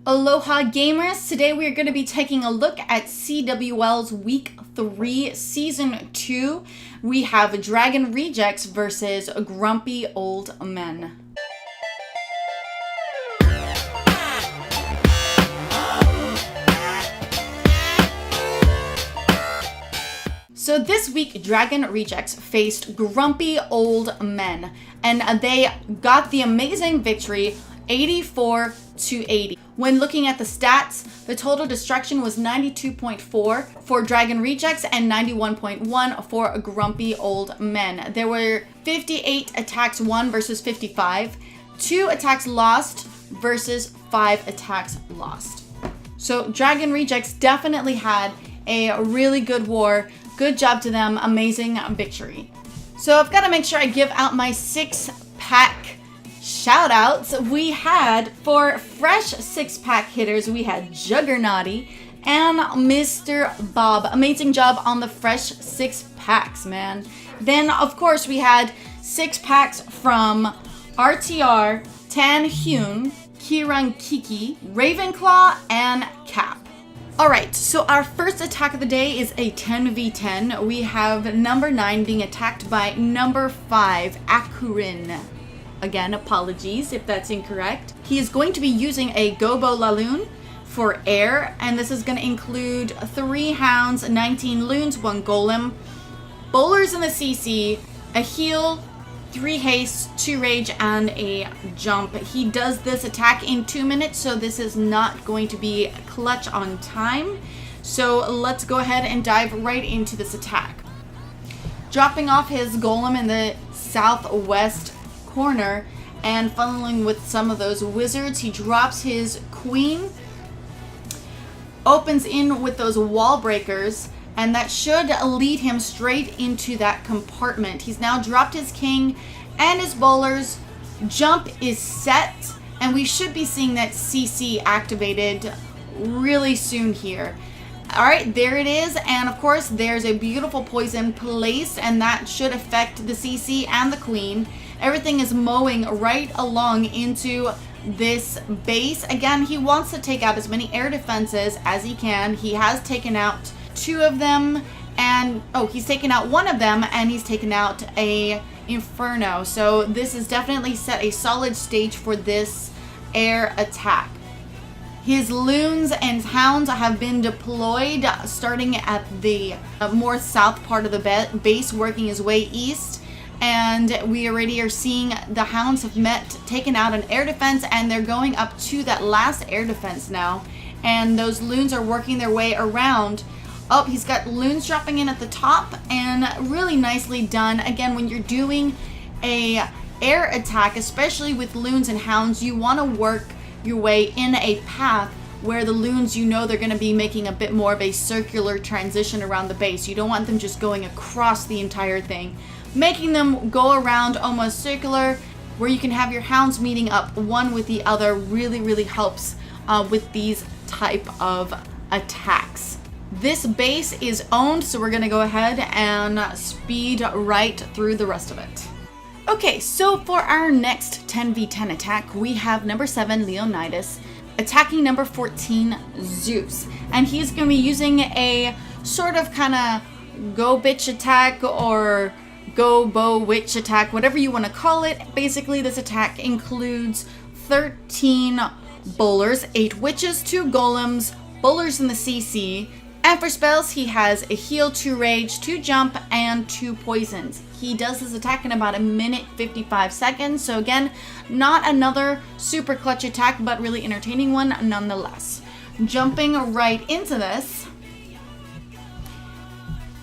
Aloha Gamers, today we are going to be taking a look at CWL's Week 3 Season 2. We have Dragon Rejects versus Grumpy Old Men. So this week, Dragon Rejects faced Grumpy Old Men, and they got the amazing victory 84-80. When looking at the stats, the total destruction was 92.4 for Dragon Rejects and 91.1 for Grumpy Old Men. There were 58 attacks won versus 55, 2 attacks lost versus 5 attacks lost. So Dragon Rejects definitely had a really good war. Good job to them, amazing victory. So I've got to make sure I give out my 6-pack shout-outs. We had, for fresh 6-pack hitters, we had Juggernauty and Mr. Bob. Amazing job on the fresh 6-packs, man. Then, of course, we had 6-packs from RTR, Tan Hyun, Kiran Kiki, Ravenclaw, and Cap. Alright, so our first attack of the day is a 10v10. We have number 9 being attacked by number 5, Akurin. Again, apologies if that's incorrect. He is going to be using a Gobo Laloon for air, and this is going to include 3 hounds, 19 loons, 1 golem, bowlers in the CC, a heal, 3 haste, 2 rage, and a jump. He does this attack in 2 minutes, so this is not going to be clutch on time. So let's go ahead and dive right into this attack. Dropping off his golem in the southwest corner and funneling with some of those wizards, he drops his queen, opens in with those wall breakers, and that should lead him straight into that compartment. He's now dropped his king and his bowlers. Jump is set, and we should be seeing that CC activated really soon here. Alright, there it is, and of course there's a beautiful poison placed, and that should affect the CC and the queen. Everything is mowing right along into this base. Again, he wants to take out as many air defenses as he can. He has taken out 2 of them, and he's taken out 1 of them, and he's taken out a Inferno. So this has definitely set a solid stage for this air attack. His loons and hounds have been deployed, starting at the more south part of the base, working his way east. And we already are seeing the hounds have taken out an air defense, and they're going up to that last air defense now. And those loons are working their way around. Oh, he's got loons dropping in at the top, and really nicely done. Again, when you're doing a air attack, especially with loons and hounds, you want to work your way in a path where the loons, you know, they're going to be making a bit more of a circular transition around the base. You don't want them just going across the entire thing. Making them go around almost circular, where you can have your hounds meeting up one with the other, really helps with these type of attacks. This base is owned, so we're going to go ahead and speed right through the rest of it. Okay, so for our next 10v10 attack, we have number 7, Leonidas, attacking number 14, Zeus. And he's going to be using a sort of kind of go bitch attack, or go bow witch attack, whatever you want to call it. Basically, this attack includes 13 bowlers, 8 witches, 2 golems, bowlers in the CC. And for spells, he has a heal, 2 rage, 2 jump, and 2 poisons. He does this attack in about 1 minute 55 seconds. So again, not another super clutch attack, but really entertaining one nonetheless. Jumping right into this,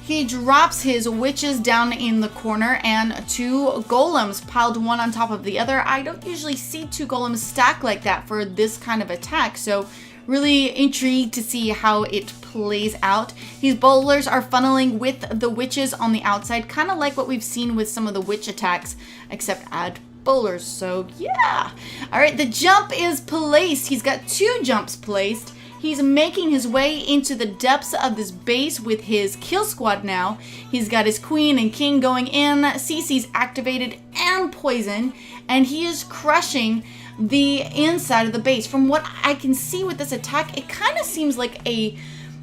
he drops his witches down in the corner and 2 golems piled one on top of the other. I don't usually see 2 golems stacked like that for this kind of attack, so really intrigued to see how it plays out. These bowlers are funneling with the witches on the outside, kind of like what we've seen with some of the witch attacks, except add bowlers. So yeah. Alright, the jump is placed. He's got 2 jumps placed. He's making his way into the depths of this base with his kill squad now. He's got his queen and king going in, CC's activated and poison, and he is crushing the inside of the base. From what I can see with this attack, it kind of seems like a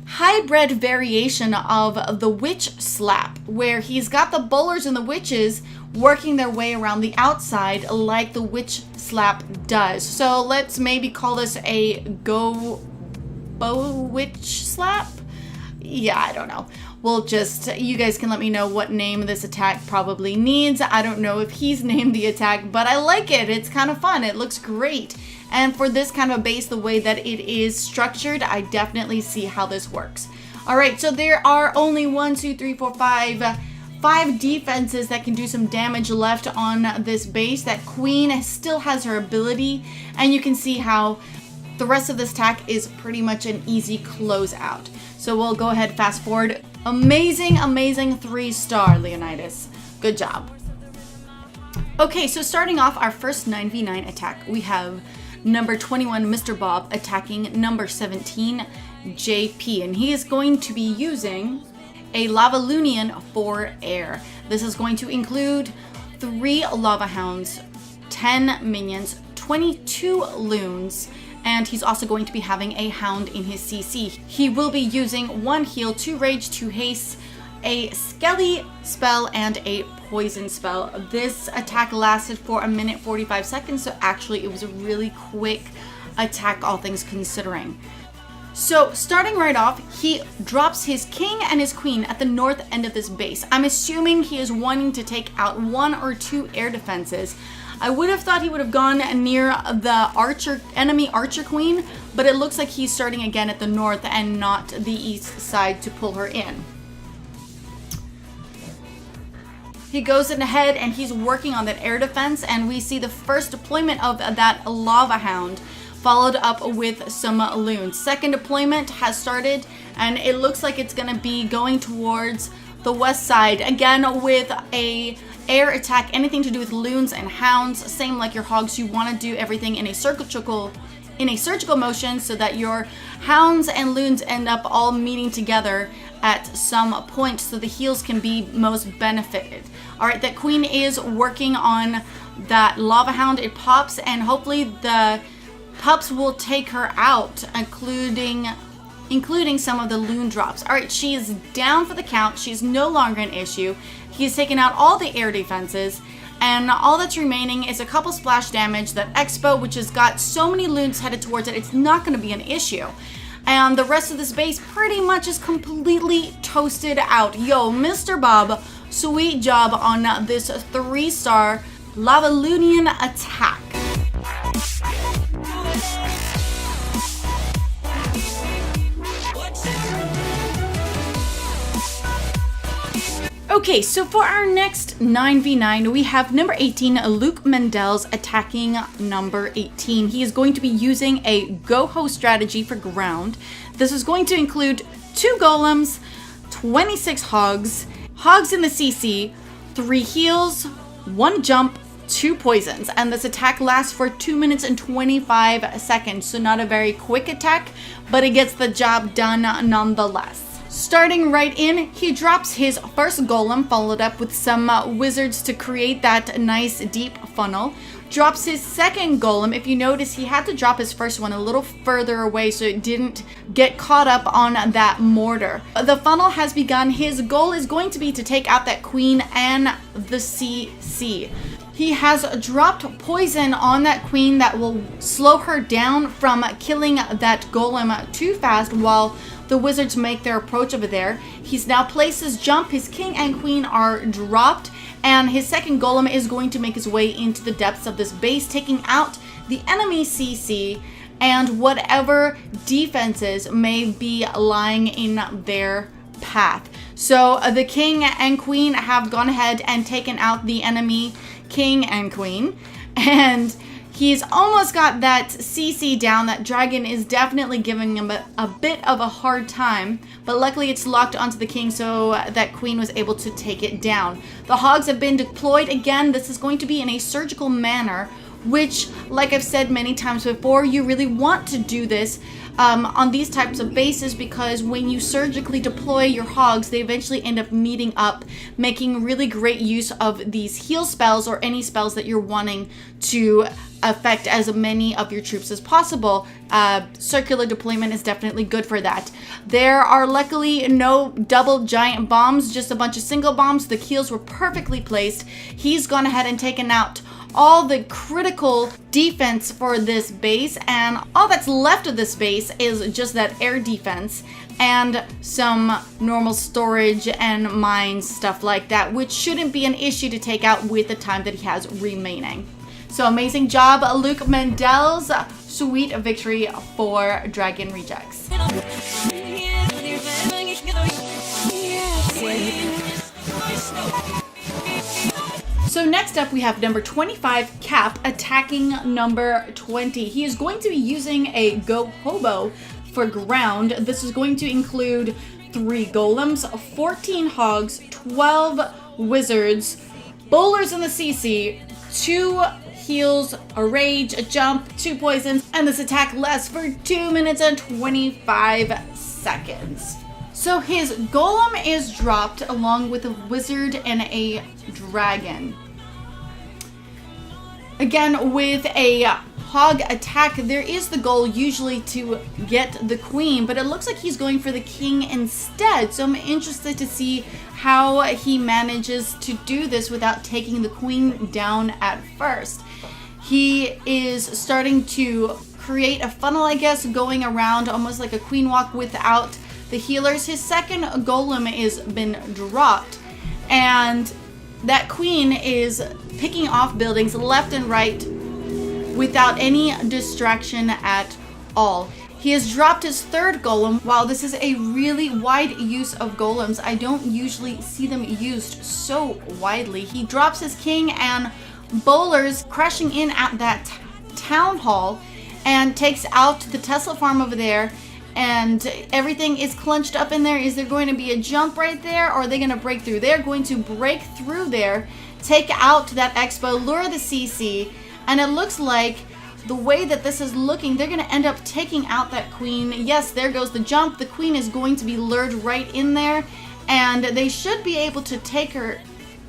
hybrid variation of the witch slap, where he's got the bowlers and the witches working their way around the outside like the witch slap does. So let's maybe call this a bow witch slap. Yeah, I don't know. We'll just, you guys can let me know what name this attack probably needs. I don't know if he's named the attack, but I like it. It's kind of fun. It looks great. And for this kind of a base, the way that it is structured, I definitely see how this works. All right, so there are only 5 defenses that can do some damage left on this base. That queen still has her ability, and you can see how the rest of this attack is pretty much an easy closeout. So we'll go ahead, fast forward. Amazing, amazing 3-star, Leonidas. Good job. Okay, so starting off our first 9v9 attack, we have number 21, Mr. Bob, attacking number 17, JP. And he is going to be using a Lava Lunian for air. This is going to include 3 Lava Hounds, 10 minions, 22 loons, and he's also going to be having a hound in his CC. He will be using 1 heal, 2 rage, 2 haste, a skelly spell, and a poison spell. This attack lasted for 1 minute 45 seconds, so actually it was a really quick attack, all things considering. So starting right off, he drops his king and his queen at the north end of this base. I'm assuming he is wanting to take out 1 or 2 air defenses. I would have thought he would have gone near the enemy archer queen, but it looks like he's starting again at the north and not the east side to pull her in. He goes in ahead and he's working on that air defense, and we see the first deployment of that Lava Hound, followed up with some loons. Second deployment has started, and it looks like it's going to be going towards the west side, again with a air attack, anything to do with loons and hounds. Same like your hogs, you want to do everything in a surgical motion so that your hounds and loons end up all meeting together at some point so the heals can be most benefited. All right, that queen is working on that Lava Hound. It pops, and hopefully the pups will take her out, including some of the loon drops. All right, she is down for the count. She's no longer an issue. He's taken out all the air defenses, and all that's remaining is a couple splash damage. That Expo, which has got so many loons headed towards it, it's not going to be an issue. And the rest of this base pretty much is completely toasted out. Yo, Mr. Bob, sweet job on this 3-star Lava Lunian attack. Okay, so for our next 9v9, we have number 18, Luke Mendel's, attacking number 18. He is going to be using a go-ho strategy for ground. This is going to include 2 golems, 26 hogs in the CC, 3 heals, 1 jump, 2 poisons, and this attack lasts for 2 minutes and 25 seconds, so not a very quick attack, but it gets the job done nonetheless. Starting right in, he drops his first golem, followed up with some wizards to create that nice deep funnel. Drops his second golem. If you notice, he had to drop his first one a little further away so it didn't get caught up on that mortar. The funnel has begun. His goal is going to be to take out that queen and the CC. He has dropped poison on that queen that will slow her down from killing that golem too fast while the wizards make their approach over there. He's now placed his jump. His king and queen are dropped, and his second golem is going to make his way into the depths of this base, taking out the enemy CC and whatever defenses may be lying in their path. So the king and queen have gone ahead and taken out the enemy king and queen, and he's almost got that CC down. That dragon is definitely giving him a bit of a hard time, but luckily it's locked onto the king, so that queen was able to take it down. The hogs have been deployed again. This is going to be in a surgical manner which, like I've said many times before, you really want to do this on these types of bases, because when you surgically deploy your hogs, they eventually end up meeting up, making really great use of these heal spells or any spells that you're wanting to affect as many of your troops as possible. Circular deployment is definitely good for that. There are luckily no double giant bombs, just a bunch of single bombs. The keels were perfectly placed. He's gone ahead and taken out all the critical defense for this base, and all that's left of this base is just that air defense and some normal storage and mines, stuff like that, which shouldn't be an issue to take out with the time that he has remaining. So amazing job, Luke Mandel's sweet victory for Dragon Rejects. So next up we have number 25, Cap, attacking number 20. He is going to be using a Go Hobo for ground. This is going to include 3 golems, 14 hogs, 12 wizards, bowlers in the CC, 2 heals, a rage, a jump, 2 poisons, and this attack lasts for 2 minutes and 25 seconds. So his golem is dropped along with a wizard and a dragon. Again, with a hog attack, there is the goal usually to get the queen, but it looks like he's going for the king instead. So I'm interested to see how he manages to do this without taking the queen down at first. He is starting to create a funnel, I guess, going around almost like a queen walk without the healers. His second golem is been dropped, and that queen is picking off buildings left and right without any distraction at all. He has dropped his third golem. While this is a really wide use of golems, I don't usually see them used so widely. He drops his king and bowlers, crashing in at that town hall, and takes out the Tesla farm over there, and everything is clunched up in there. Is there going to be a jump right there, or are they going to break through? They're going to break through there, take out that expo, lure the CC, and it looks like the way that this is looking, they're going to end up taking out that queen. Yes, there goes the jump. The queen is going to be lured right in there, and they should be able to take her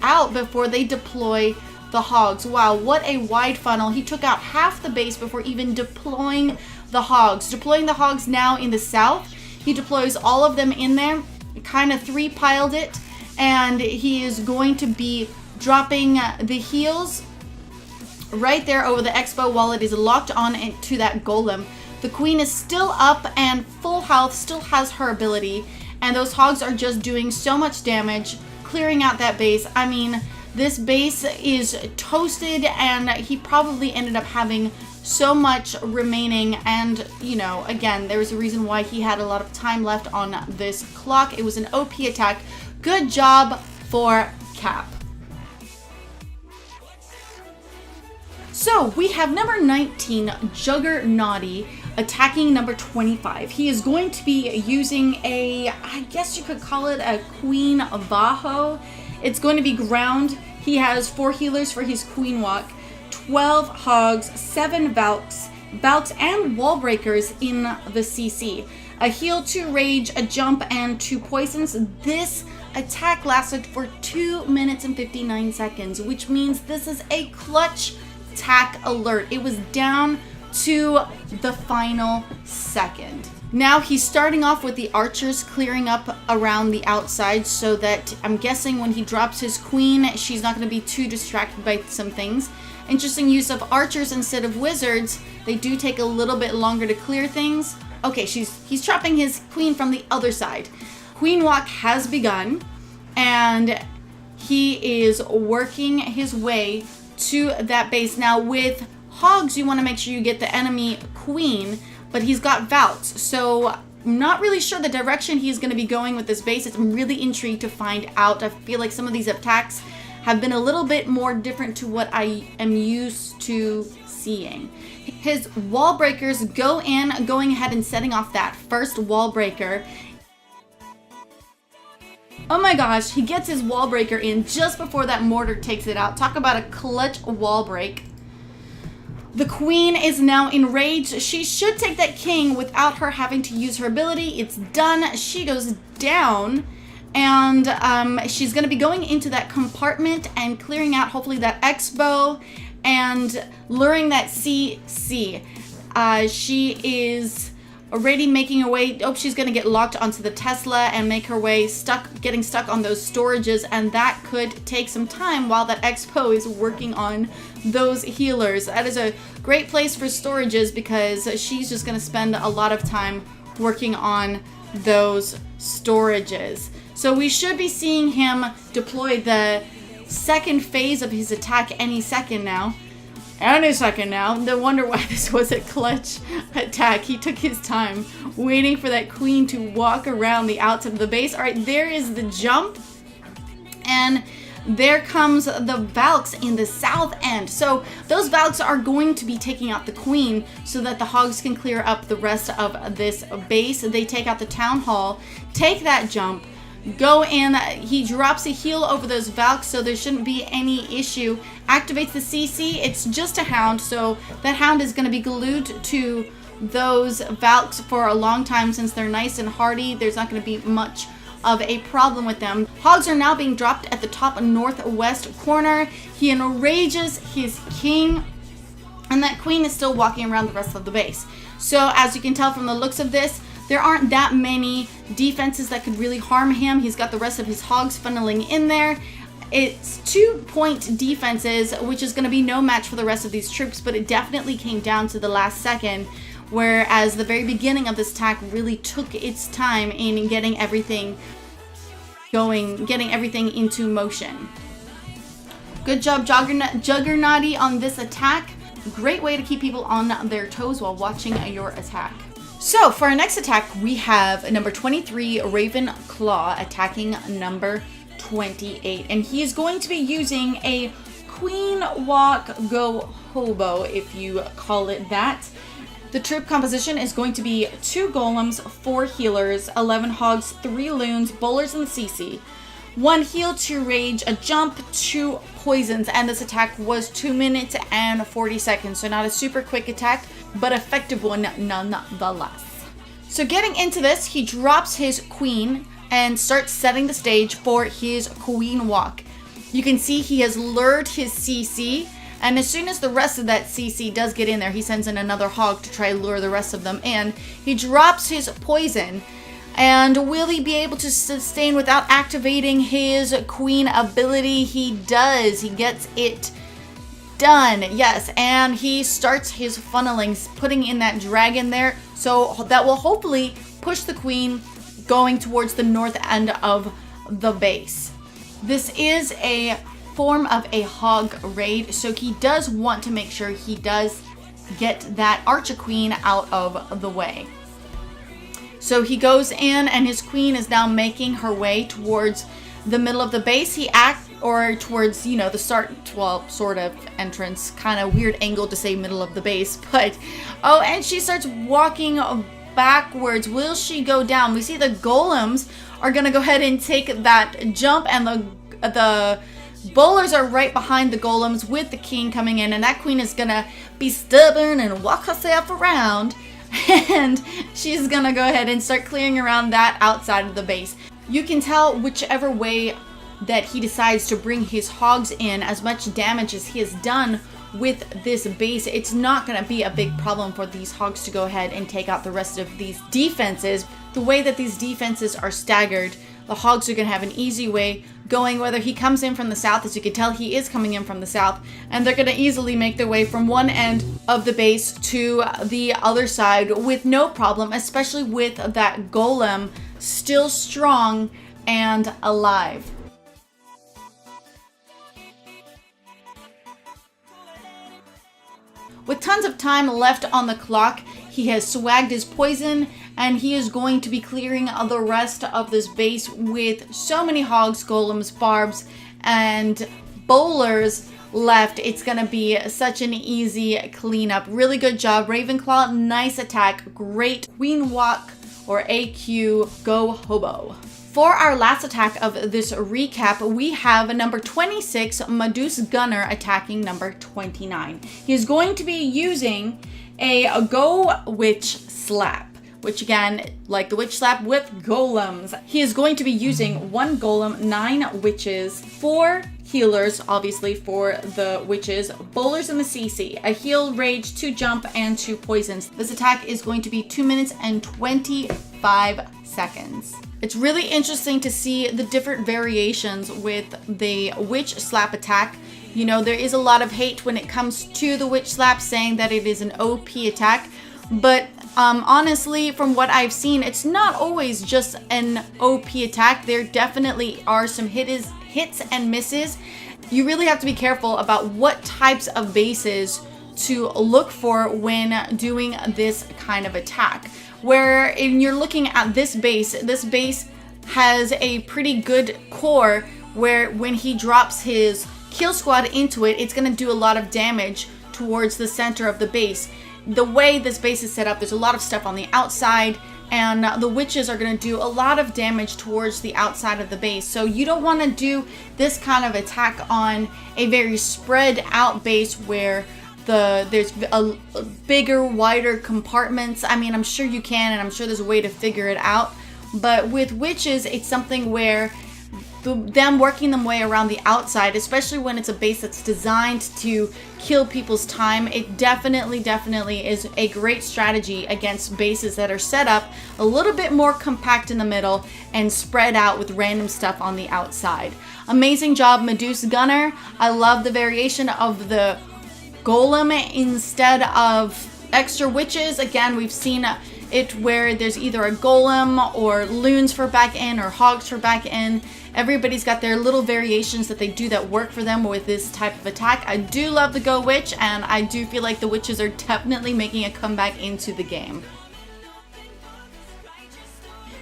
out before they deploy the hogs. Wow, what a wide funnel. He took out half the base before even deploying the hogs. Deploying the hogs now in the south. He deploys all of them in there, kind of 3-piled it, and he is going to be dropping the heals right there over the expo while it is locked on to that golem. The queen is still up and full health, still has her ability, and those hogs are just doing so much damage, clearing out that base. I mean, this base is toasted, and he probably ended up having so much remaining, and you know, again, there's a reason why he had a lot of time left on this clock. It was an OP attack. Good job for Cap. So we have number 19, Juggernaughty, attacking number 25. He is going to be using a, I guess you could call it a Queen Bajo. It's going to be ground. He has 4 healers for his Queen Walk, 12 hogs, 7 Valks, and wall breakers in the CC. A heal, 2 rage, a jump, and 2 poisons. This attack lasted for 2 minutes and 59 seconds, which means this is a clutch attack alert. It was down to the final second. Now he's starting off with the archers clearing up around the outside, so that I'm guessing when he drops his queen, she's not going to be too distracted by some things. Interesting use of archers instead of wizards. They do take a little bit longer to clear things. Okay, he's trapping his queen from the other side. Queen walk has begun, and he is working his way to that base. Now with hogs, you want to make sure you get the enemy queen, but he's got Valks, so I'm not really sure the direction he's going to be going with this base. I'm really intrigued to find out. I feel like some of these attacks have been a little bit more different to what I am used to seeing. His wall breakers go in, going ahead and setting off that first wall breaker. Oh my gosh, he gets his wall breaker in just before that mortar takes it out. Talk about a clutch wall break. The queen is now enraged. She should take that king without her having to use her ability. It's done. She goes down. And she's going to be going into that compartment and clearing out hopefully that X-bow and luring that CC. She is already making her way. Oh, she's going to get locked onto the Tesla and make her way getting stuck on those storages. And that could take some time while that X-bow is working on those healers. That is a great place for storages because she's just going to spend a lot of time working on those storages. So we should be seeing him deploy the second phase of his attack any second now. No wonder why this was a clutch attack. He took his time waiting for that queen to walk around the outside of the base. All right, there is the jump. And there comes the Valks in the south end. So those Valks are going to be taking out the queen so that the hogs can clear up the rest of this base. They take out the town hall, take that jump, go in. He drops a heal over those Valks, so there shouldn't be any issue. Activates the CC. It's just a hound, so that hound is going to be glued to those Valks for a long time since they're nice and hardy. There's not going to be much of a problem with them. Hogs are now being dropped at the top northwest corner. He enrages his king, and that queen is still walking around the rest of the base. So as you can tell from the looks of this, there aren't that many defenses that could really harm him. He's got the rest of his hogs funneling in there. It's 2-point defenses, which is going to be no match for the rest of these troops, but it definitely came down to the last second, whereas the very beginning of this attack really took its time in getting everything going, getting everything into motion. Good job, Juggernauty, on this attack. Great way to keep people on their toes while watching your attack. So for our next attack, we have number 23, Ravenclaw, attacking number 28. And he is going to be using a Queen Walk Go Hobo, if you call it that. The troop composition is going to be 2 golems, 4 healers, 11 hogs, 3 loons, bowlers in the CC, 1 heal, 2 rage, a jump, 2 poisons, and this attack was 2 minutes and 40 seconds. So not a super quick attack, but effective one nonetheless. So getting into this, he drops his queen and starts setting the stage for his queen walk. You can see he has lured his CC, and as soon as the rest of that CC does get in there, he sends in another hog to try to lure the rest of them in. He drops his poison, and will he be able to sustain without activating his queen ability? He does. He gets it done. Yes, and he starts his funneling, putting in that dragon there, so that will hopefully push the queen going towards the north end of the base. This is a form of a hog raid, so he does want to make sure he does get that archer queen out of the way. So he goes in, and his queen is now making her way towards the middle of the base. Towards, you know, the start, well, sort of entrance. Kind of weird angle to say middle of the base, but oh, and she starts walking backwards. Will she go down? We see the golems are gonna go ahead and take that jump, and the bowlers are right behind the golems with the king coming in, and that queen is gonna be stubborn and walk herself around, and she's gonna go ahead and start clearing around that outside of the base. You can tell whichever way that he decides to bring his hogs in, as much damage as he has done with this base, it's not going to be a big problem for these hogs to go ahead and take out the rest of these defenses. The way that these defenses are staggered, the hogs are going to have an easy way going, whether he comes in from the south. As you can tell, he is coming in from the south, and they're going to easily make their way from one end of the base to the other side with no problem, especially with that golem still strong and alive. With tons of time left on the clock, he has swagged his poison, and he is going to be clearing the rest of this base with so many hogs, golems, barbs, and bowlers left. It's going to be such an easy cleanup. Really good job, Ravenclaw. Nice attack. Great queen walk or AQ go hobo. For our last attack of this recap, we have number 26, Medusa Gunner, attacking number 29. He is going to be using a Go Witch Slap, which again, like the Witch Slap with golems. He is going to be using 1 golem, 9 witches, 4 healers, obviously for the witches, bowlers in the CC, a heal, rage, 2 jump, and 2 poisons. This attack is going to be 2 minutes and 25 seconds. It's really interesting to see the different variations with the Witch Slap attack. You know, there is a lot of hate when it comes to the Witch Slap, saying that it is an OP attack, but honestly, from what I've seen, it's not always just an OP attack. There definitely are some hits and misses. You really have to be careful about what types of bases to look for when doing this kind of attack. Where you're looking at this base has a pretty good core where when he drops his kill squad into it, it's going to do a lot of damage towards the center of the base. The way this base is set up, there's a lot of stuff on the outside, and the witches are going to do a lot of damage towards the outside of the base. So you don't want to do this kind of attack on a very spread out base where there's a bigger, wider compartments. I mean, I'm sure you can, and I'm sure there's a way to figure it out. But with witches, it's something where them working their way around the outside, especially when it's a base that's designed to kill people's time, it definitely is a great strategy against bases that are set up a little bit more compact in the middle and spread out with random stuff on the outside. Amazing job, Medusa Gunner. I love the variation of the golem instead of extra witches. Again, we've seen it where there's either a golem or loons for back end or hogs for back end. Everybody's got their little variations that they do that work for them with this type of attack. I do love the Go Witch, and I do feel like the witches are definitely making a comeback into the game.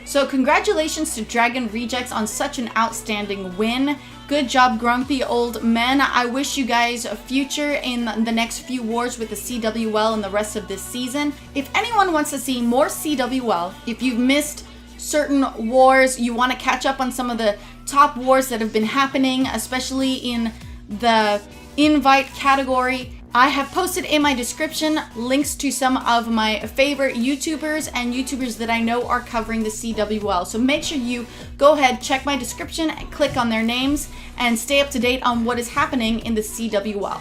So congratulations to Dragon Rejects on such an outstanding win. Good job, grumpy old men. I wish you guys a future in the next few wars with the CWL and the rest of this season. If anyone wants to see more CWL, if you've missed certain wars, you want to catch up on some of the top wars that have been happening, especially in the invite category, I have posted in my description links to some of my favorite YouTubers and YouTubers that I know are covering the CWL. So make sure you go ahead, check my description, and click on their names, and stay up to date on what is happening in the CWL.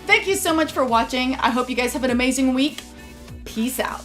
Thank you so much for watching. I hope you guys have an amazing week. Peace out.